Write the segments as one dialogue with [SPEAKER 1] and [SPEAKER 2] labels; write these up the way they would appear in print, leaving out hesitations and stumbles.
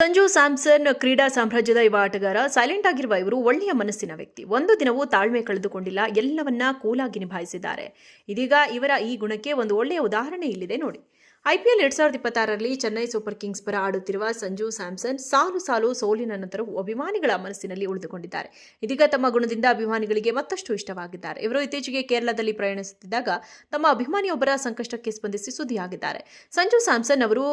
[SPEAKER 1] ಸಂಜು ಸ್ಯಾಮ್ಸನ್ ಕ್ರೀಡಾ ಸಾಮ್ರಾಜ್ಯದ ಯುವ ಆಟಗಾರ. ಸೈಲೆಂಟ್ ಆಗಿರುವ ಇವರು ಒಳ್ಳೆಯ ಮನಸ್ಸಿನ ವ್ಯಕ್ತಿ. ಒಂದು ದಿನವೂ ತಾಳ್ಮೆ ಕಳೆದುಕೊಂಡಿಲ್ಲ, ಎಲ್ಲವನ್ನ ಕೂಲಾಗಿ ನಿಭಾಯಿಸಿದ್ದಾರೆ. ಇದೀಗ ಇವರ ಈ ಗುಣಕ್ಕೆ ಒಂದು ಒಳ್ಳೆಯ ಉದಾಹರಣೆ ಇಲ್ಲಿದೆ ನೋಡಿ. ಐಪಿಎಲ್ 2026ರಲ್ಲಿ ಚೆನ್ನೈ ಸೂಪರ್ ಕಿಂಗ್ಸ್ ಪರ ಆಡುತ್ತಿರುವ ಸಂಜು ಸ್ಯಾಮ್ಸನ್ ಸಾಲು ಸಾಲು ಸೋಲಿನ ನಂತರವೂ ಅಭಿಮಾನಿಗಳ ಮನಸ್ಸಿನಲ್ಲಿ ಉಳಿದುಕೊಂಡಿದ್ದಾರೆ. ಇದೀಗ ತಮ್ಮ ಗುಣದಿಂದ ಅಭಿಮಾನಿಗಳಿಗೆ ಮತ್ತಷ್ಟು ಇಷ್ಟವಾಗಿದ್ದಾರೆ. ಇವರು ಇತ್ತೀಚೆಗೆ ಕೇರಳದಲ್ಲಿ ಪ್ರಯಾಣಿಸುತ್ತಿದ್ದಾಗ ತಮ್ಮ ಅಭಿಮಾನಿಯೊಬ್ಬರ ಸಂಕಷ್ಟಕ್ಕೆ ಸ್ಪಂದಿಸಿ ಸುದ್ದಿಯಾಗಿದ್ದಾರೆ. ಸಂಜು ಸ್ಯಾಮ್ಸನ್ ಅವರು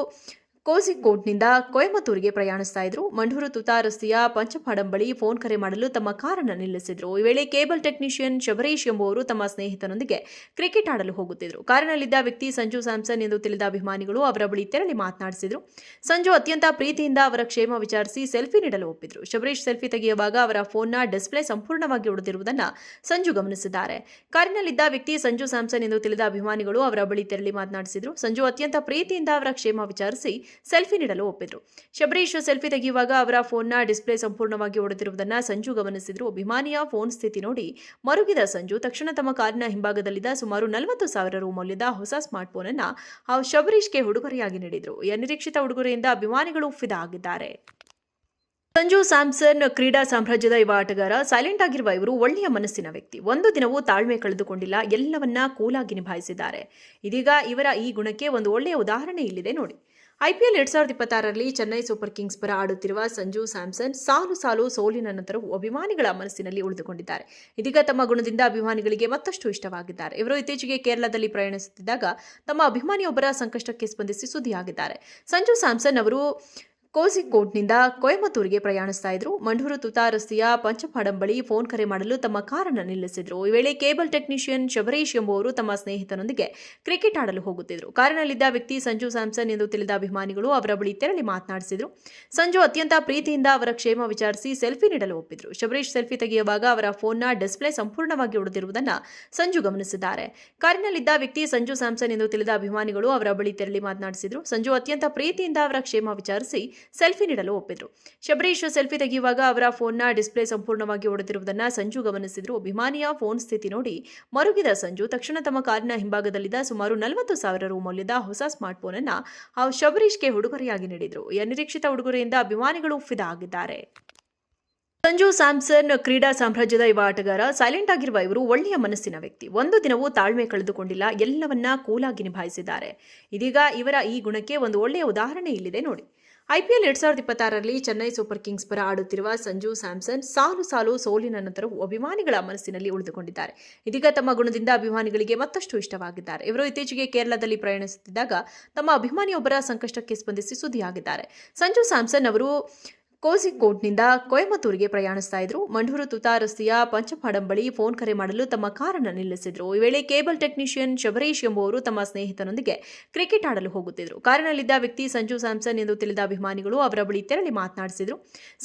[SPEAKER 1] ಕೋಝಿಕೋಡ್ನಿಂದ ಕೊಯಮತ್ತೂರಿಗೆ ಪ್ರಯಾಣಿಸ್ತಾ ಇದ್ರು. ಮಂಡೂರು ತುತಾ ರಸ್ತೆಯ ಪಂಚಪಾಡಂ ಬಳಿ ಫೋನ್ ಕರೆ ಮಾಡಲು ತಮ್ಮ ಕಾರನ್ನು ನಿಲ್ಲಿಸಿದ್ರು. ಈ ವೇಳೆ ಕೇಬಲ್ ಟೆಕ್ನಿಷಿಯನ್ ಶಬರೀಶ್ ಎಂಬುವರು ತಮ್ಮ ಸ್ನೇಹಿತನೊಂದಿಗೆ ಕ್ರಿಕೆಟ್ ಆಡಲು ಹೋಗುತ್ತಿದ್ರು. ಕಾರಿನಲ್ಲಿದ್ದ ವ್ಯಕ್ತಿ ಸಂಜು ಸ್ಯಾಮ್ಸನ್ ಎಂದು ತಿಳಿದ ಅಭಿಮಾನಿಗಳು ಅವರ ಬಳಿ ತೆರಳಿ ಮಾತನಾಡಿಸಿದ್ರು. ಸಂಜು ಅತ್ಯಂತ ಪ್ರೀತಿಯಿಂದ ಅವರ ಕ್ಷೇಮ ವಿಚಾರಿಸಿ ಸೆಲ್ಫಿ ನೀಡಲು ಒಪ್ಪಿದ್ರು. ಶಬರೀಶ್ ಸೆಲ್ಫಿ ತೆಗೆಯುವಾಗ ಅವರ ಫೋನ್ನ ಡಿಸ್ಪ್ಲೇ ಸಂಪೂರ್ಣವಾಗಿ ಒಡೆದಿರುವುದನ್ನು ಸಂಜು ಗಮನಿಸಿದ್ದಾರೆ. ಕಾರಿನಲ್ಲಿದ್ದ ವ್ಯಕ್ತಿ ಸಂಜು ಸ್ಯಾಮ್ಸನ್ ಎಂದು ತಿಳಿದ ಅಭಿಮಾನಿಗಳು ಅವರ ಬಳಿ ತೆರಳಿ ಮಾತನಾಡಿಸಿದ್ರು. ಸಂಜು ಅತ್ಯಂತ ಪ್ರೀತಿಯಿಂದ ಅವರ ಕ್ಷೇಮ ವಿಚಾರಿಸಿ ಸೆಲ್ಫಿ ನೀಡಲು ಒಪ್ಪಿದ್ರು. ಶಬರೀಶ್ ಸೆಲ್ಫಿ ತೆಗೆಯುವಾಗ ಅವರ ಫೋನ್ನ ಡಿಸ್ಪ್ಲೇ ಸಂಪೂರ್ಣವಾಗಿ ಒಡೆದಿರುವುದನ್ನು ಸಂಜು ಗಮನಿಸಿದ್ರು. ಅಭಿಮಾನಿಯ ಫೋನ್ ಸ್ಥಿತಿ ನೋಡಿ ಮರುಗಿದ ಸಂಜು ತಕ್ಷಣ ತಮ್ಮ ಕಾರಿನ ಹಿಂಭಾಗದಲ್ಲಿದ್ದ ಸುಮಾರು 40,000 ರು ಮೌಲ್ಯದ ಹೊಸ ಸ್ಮಾರ್ಟ್ ಫೋನ್ ಅನ್ನು ಶಬರೀಶ್ಗೆ ಉಡುಗೊರೆಯಾಗಿ ನೀಡಿದ್ರು. ಈ ಅನಿರೀಕ್ಷಿತ ಉಡುಗೊರೆಯಿಂದ ಅಭಿಮಾನಿಗಳು ಫಿದಾ ಆಗಿದ್ದಾರೆ. ಸಂಜು ಸ್ಯಾಮ್ಸನ್ ಕ್ರೀಡಾ ಸಾಮ್ರಾಜ್ಯದ ಯುವ ಆಟಗಾರ. ಸೈಲೆಂಟ್ ಆಗಿರುವ ಇವರು ಒಳ್ಳೆಯ ಮನಸ್ಸಿನ ವ್ಯಕ್ತಿ. ಒಂದು ದಿನವೂ ತಾಳ್ಮೆ ಕಳೆದುಕೊಂಡಿಲ್ಲ, ಎಲ್ಲವನ್ನ ಕೂಲಾಗಿ ನಿಭಾಯಿಸಿದ್ದಾರೆ. ಇದೀಗ ಇವರ ಈ ಗುಣಕ್ಕೆ ಒಂದು ಒಳ್ಳೆಯ ಉದಾಹರಣೆ ಇಲ್ಲಿದೆ ನೋಡಿ. ಐಪಿಎಲ್ 2026ರಲ್ಲಿ ಚೆನ್ನೈ ಸೂಪರ್ ಕಿಂಗ್ಸ್ ಪರ ಆಡುತ್ತಿರುವ ಸಂಜು ಸ್ಯಾಮ್ಸನ್ ಸಾಲು ಸಾಲು ಸೋಲಿನ ನಂತರವೂ ಅಭಿಮಾನಿಗಳ ಮನಸ್ಸಿನಲ್ಲಿ ಉಳಿದುಕೊಂಡಿದ್ದಾರೆ. ಇದೀಗ ತಮ್ಮ ಗುಣದಿಂದ ಅಭಿಮಾನಿಗಳಿಗೆ ಮತ್ತಷ್ಟು ಇಷ್ಟವಾಗಿದ್ದಾರೆ. ಇವರು ಇತ್ತೀಚೆಗೆ ಕೇರಳದಲ್ಲಿ ಪ್ರಯಾಣಿಸುತ್ತಿದ್ದಾಗ ತಮ್ಮ ಅಭಿಮಾನಿಯೊಬ್ಬರ ಸಂಕಷ್ಟಕ್ಕೆ ಸ್ಪಂದಿಸಿ ಸುದ್ದಿಯಾಗಿದ್ದಾರೆ. ಸಂಜು ಸ್ಯಾಮ್ಸನ್ ಅವರು ಕೋಝಿಕೋಡ್ನಿಂದ ಕೊಯಮತ್ತೂರಿಗೆ ಪ್ರಯಾಣಿಸ್ತಾ ಇದ್ರು. ಮಂಡೂರು ತುತಾ ರಸ್ತೆಯ ಪಂಚಪಾಡಂ ಬಳಿ ಫೋನ್ ಕರೆ ಮಾಡಲು ತಮ್ಮ ಕಾರನ್ನು ನಿಲ್ಲಿಸಿದ್ರು. ಈ ವೇಳೆ ಕೇಬಲ್ ಟೆಕ್ನಿಷಿಯನ್ ಶಬರೀಶ್ ಎಂಬುವರು ತಮ್ಮ ಸ್ನೇಹಿತನೊಂದಿಗೆ ಕ್ರಿಕೆಟ್ ಆಡಲು ಹೋಗುತ್ತಿದ್ರು. ಕಾರಿನಲ್ಲಿದ್ದ ವ್ಯಕ್ತಿ ಸಂಜು ಸ್ಯಾಮ್ಸನ್ ಎಂದು ತಿಳಿದ ಅಭಿಮಾನಿಗಳು ಅವರ ಬಳಿ ತೆರಳಿ ಮಾತನಾಡಿಸಿದ್ರು. ಸಂಜು ಅತ್ಯಂತ ಪ್ರೀತಿಯಿಂದ ಅವರ ಕ್ಷೇಮ ವಿಚಾರಿಸಿ ಸೆಲ್ಫಿ ನೀಡಲು ಒಪ್ಪಿದ್ರು. ಶಬರೀಶ್ ಸೆಲ್ಫಿ ತೆಗೆಯುವಾಗ ಅವರ ಫೋನ್ನ ಡಿಸ್ಪ್ಲೇ ಸಂಪೂರ್ಣವಾಗಿ ಒಡೆದಿರುವುದನ್ನು ಸಂಜು ಗಮನಿಸಿದ್ದಾರೆ. ಕಾರಿನಲ್ಲಿದ್ದ ವ್ಯಕ್ತಿ ಸಂಜು ಸ್ಯಾಮ್ಸನ್ ಎಂದು ತಿಳಿದ ಅಭಿಮಾನಿಗಳು ಅವರ ಬಳಿ ತೆರಳಿ ಮಾತನಾಡಿಸಿದ್ರು. ಸಂಜು ಅತ್ಯಂತ ಪ್ರೀತಿಯಿಂದ ಅವರ ಕ್ಷೇಮ ವಿಚಾರಿಸಿ ಸೆಲ್ಫಿ ನೀಡಲು ಒಪ್ಪಿದ್ರು. ಶಬರೀಶ್ ಸೆಲ್ಫಿ ತೆಗೆಯುವಾಗ ಅವರ ಫೋನ್ನ ಡಿಸ್ಪ್ಲೇ ಸಂಪೂರ್ಣವಾಗಿ ಒಡೆದಿರುವುದನ್ನು ಸಂಜು ಗಮನಿಸಿದ್ರು. ಅಭಿಮಾನಿಯ ಫೋನ್ ಸ್ಥಿತಿ ನೋಡಿ ಮರುಗಿದ ಸಂಜು ತಕ್ಷಣ ತಮ್ಮ ಕಾರಿನ ಹಿಂಭಾಗದಲ್ಲಿದ್ದ ಸುಮಾರು 40,000 ರು ಮೌಲ್ಯದ ಹೊಸ ಸ್ಮಾರ್ಟ್ ಫೋನ್ ಅನ್ನು ಶಬರೀಶ್ಗೆ ಉಡುಗೊರೆಯಾಗಿ ನೀಡಿದ್ರು. ಈ ಅನಿರೀಕ್ಷಿತ ಉಡುಗೊರೆಯಿಂದ ಅಭಿಮಾನಿಗಳು ಫಿದಾ ಆಗಿದ್ದಾರೆ. ಸಂಜು ಸ್ಯಾಮ್ಸನ್ ಕ್ರೀಡಾ ಸಾಮ್ರಾಜ್ಯದ ಯುವ ಆಟಗಾರ. ಸೈಲೆಂಟ್ ಆಗಿರುವ ಇವರು ಒಳ್ಳೆಯ ಮನಸ್ಸಿನ ವ್ಯಕ್ತಿ. ಒಂದು ದಿನವೂ ತಾಳ್ಮೆ ಕಳೆದುಕೊಂಡಿಲ್ಲ, ಎಲ್ಲವನ್ನ ಕೂಲಾಗಿ ನಿಭಾಯಿಸಿದ್ದಾರೆ. ಇದೀಗ ಇವರ ಈ ಗುಣಕ್ಕೆ ಒಂದು ಒಳ್ಳೆಯ ಉದಾಹರಣೆ ಇಲ್ಲಿದೆ ನೋಡಿ. ಐಪಿಎಲ್ 2026ರಲ್ಲಿ ಚೆನ್ನೈ ಸೂಪರ್ ಕಿಂಗ್ಸ್ ಪರ ಆಡುತ್ತಿರುವ ಸಂಜು ಸ್ಯಾಮ್ಸನ್ ಸಾಲು ಸಾಲು ಸೋಲಿನ ನಂತರವೂ ಅಭಿಮಾನಿಗಳ ಮನಸ್ಸಿನಲ್ಲಿ ಉಳಿದುಕೊಂಡಿದ್ದಾರೆ. ಇದೀಗ ತಮ್ಮ ಗುಣದಿಂದ ಅಭಿಮಾನಿಗಳಿಗೆ ಮತ್ತಷ್ಟು ಇಷ್ಟವಾಗಿದ್ದಾರೆ. ಇವರು ಇತ್ತೀಚೆಗೆ ಕೇರಳದಲ್ಲಿ ಪ್ರಯಾಣಿಸುತ್ತಿದ್ದಾಗ ತಮ್ಮ ಅಭಿಮಾನಿಯೊಬ್ಬರ ಸಂಕಷ್ಟಕ್ಕೆ ಸ್ಪಂದಿಸಿ ಸುದ್ದಿಯಾಗಿದ್ದಾರೆ. ಸಂಜು ಸ್ಯಾಮ್ಸನ್ ಅವರು ಕೋಝಿಕೋಡ್ನಿಂದ ಕೊಯಮತ್ತೂರಿಗೆ ಪ್ರಯಾಣಿಸ್ತಾ ಇದ್ರು. ಮಂಡೂರು ತುತಾ ರಸ್ತೆಯ ಪಂಚಪಾಡಂ ಬಳಿ ಫೋನ್ ಕರೆ ಮಾಡಲು ತಮ್ಮ ಕಾರನ್ನು ನಿಲ್ಲಿಸಿದ್ರು. ಈ ವೇಳೆ ಕೇಬಲ್ ಟೆಕ್ನಿಷಿಯನ್ ಶಬರೀಶ್ ಎಂಬುವರು ತಮ್ಮ ಸ್ನೇಹಿತನೊಂದಿಗೆ ಕ್ರಿಕೆಟ್ ಆಡಲು ಹೋಗುತ್ತಿದ್ರು. ಕಾರಿನಲ್ಲಿದ್ದ ವ್ಯಕ್ತಿ ಸಂಜು ಸ್ಯಾಮ್ಸನ್ ಎಂದು ತಿಳಿದ ಅಭಿಮಾನಿಗಳು ಅವರ ಬಳಿ ತೆರಳಿ ಮಾತನಾಡಿಸಿದ್ರು.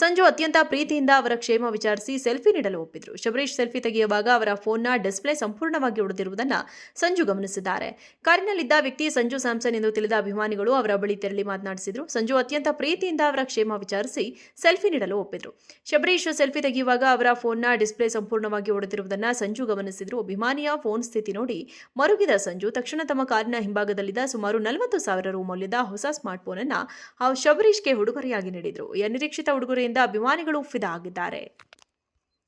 [SPEAKER 1] ಸಂಜು ಅತ್ಯಂತ ಪ್ರೀತಿಯಿಂದ ಅವರ ಕ್ಷೇಮ ವಿಚಾರಿಸಿ ಸೆಲ್ಫಿ ನೀಡಲು ಒಪ್ಪಿದ್ರು. ಶಬರೀಶ್ ಸೆಲ್ಫಿ ತೆಗೆಯುವಾಗ ಅವರ ಫೋನ್ನ ಡಿಸ್ಪ್ಲೇ ಸಂಪೂರ್ಣವಾಗಿ ಒಡೆದಿರುವುದನ್ನು ಸಂಜು ಗಮನಿಸಿದ್ದಾರೆ. ಕಾರಿನಲ್ಲಿದ್ದ ವ್ಯಕ್ತಿ ಸಂಜು ಸ್ಯಾಮ್ಸನ್ ಎಂದು ತಿಳಿದ ಅಭಿಮಾನಿಗಳು ಅವರ ಬಳಿ ತೆರಳಿ ಮಾತನಾಡಿಸಿದ್ರು. ಸಂಜು ಅತ್ಯಂತ ಪ್ರೀತಿಯಿಂದ ಅವರ ಕ್ಷೇಮ ವಿಚಾರಿಸಿ ಸೆಲ್ಫಿ ನೀಡಲು ಒಪ್ಪಿದ್ರು. ಶಬರೀಶ್ ಸೆಲ್ಫಿ ತೆಗೆಯುವಾಗ ಅವರ ಫೋನ್ನ ಡಿಸ್ಪ್ಲೇ ಸಂಪೂರ್ಣವಾಗಿ ಒಡೆದಿರುವುದನ್ನು ಸಂಜು ಗಮನಿಸಿದ್ರು. ಅಭಿಮಾನಿಯ ಫೋನ್ ಸ್ಥಿತಿ ನೋಡಿ ಮರುಗಿದ ಸಂಜು ತಕ್ಷಣ ತಮ್ಮ ಕಾರಿನ ಹಿಂಭಾಗದಲ್ಲಿದ್ದ ಸುಮಾರು 40,000 ರು ಮೌಲ್ಯದ ಹೊಸ ಸ್ಮಾರ್ಟ್ ಫೋನ್ ಅನ್ನು ಶಬರೀಶ್ಗೆ ಉಡುಗೊರೆಯಾಗಿ ನೀಡಿದ್ರು. ಈ ಅನಿರೀಕ್ಷಿತ ಉಡುಗೊರೆಯಿಂದ ಅಭಿಮಾನಿಗಳು ಫಿದಾ ಆಗಿದ್ದಾರೆ.